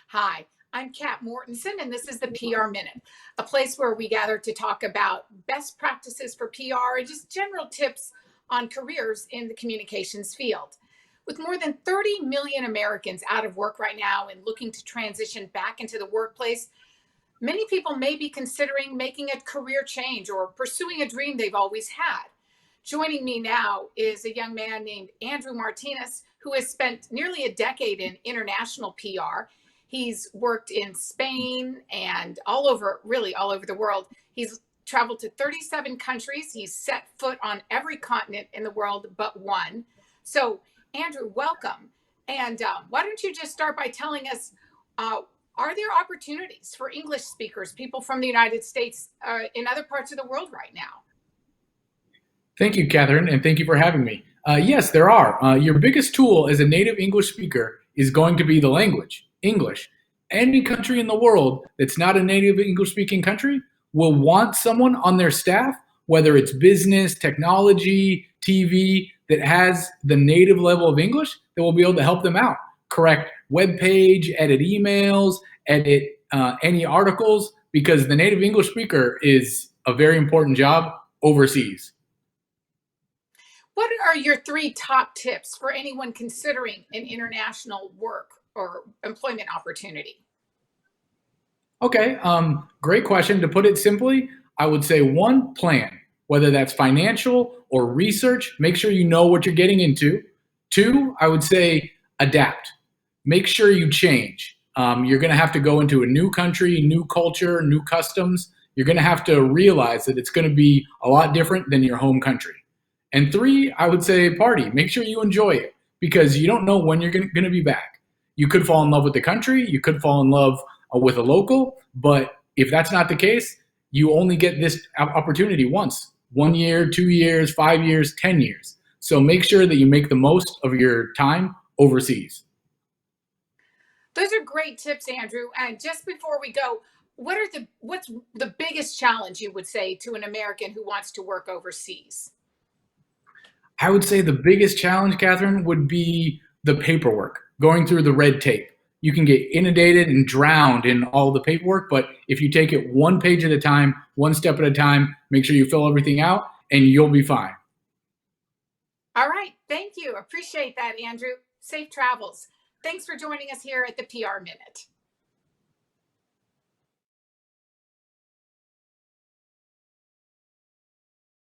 Hi, I'm Kat Mortensen, and this is the PR Minute, a place where we gather to talk about best practices for PR and just general tips on careers in the communications field. With more than 30 million Americans out of work right now and looking to transition back into the workplace, many people may be considering making a career change or pursuing a dream they've always had. Joining me now is a young man named Andrew Martinez, who has spent nearly a decade in international PR. He's worked in Spain and all over, really all over the world. He's traveled to 37 countries. He's set foot on every continent in the world but one. So, Andrew, welcome. And why don't you just start by telling us, uh, are there opportunities for English speakers, people from the United States, in other parts of the world right now? Thank you, Catherine, and thank you for having me. Yes, there are. Your biggest tool as a native English speaker is going to be the language, English. Any country in the world that's not a native English speaking country will want someone on their staff, whether it's business, technology, TV, that has the native level of English that will be able to help them out. Correct web page, edit emails, edit any articles, because the native English speaker is a very important job overseas. What are your three top tips for anyone considering an international work or employment opportunity? Okay, great question. To put it simply, I would say one, plan, whether that's financial or research, make sure you know what you're getting into. Two, I would say adapt. Make sure you change. You're going to have to go into a new country, new culture, new customs. You're going to have to realize that it's going to be a lot different than your home country. And three, I would say party. Make sure you enjoy it because you don't know when you're going to be back. You could fall in love with the country. You could fall in love with a local. But if that's not the case, you only get this opportunity once 1 year, 2 years, 5 years, 10 years. So make sure that you make the most of your time overseas. Those are great tips, Andrew. And just before we go, what's the biggest challenge you would say to an American who wants to work overseas? I would say the biggest challenge, Catherine, would be the paperwork, going through the red tape. You can get inundated and drowned in all the paperwork, but if you take it one page at a time, one step at a time, make sure you fill everything out, and you'll be fine. All right. Thank you. Appreciate that, Andrew. Safe travels. Thanks for joining us here at the PR Minute.